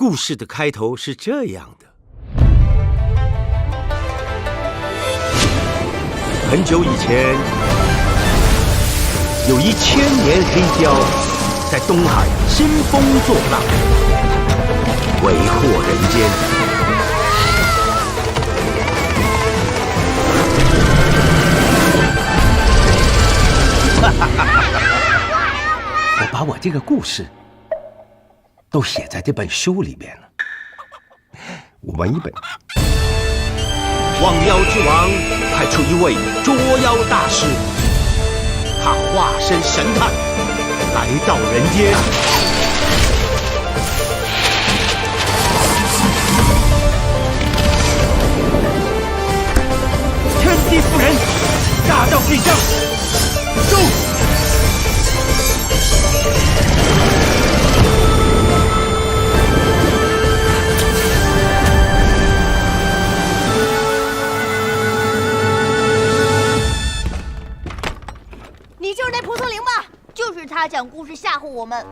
故事的开头是这样的：很久以前，有1000年黑貂在东海兴风作浪，为祸人间。我把我这个故事都写在这本书里面了。文一本。望妖之王派出一位捉妖大师，他化身神探，来到人间。天地妇人，大道必将，走！你就是那蒲松龄吧？就是他讲故事吓唬我们。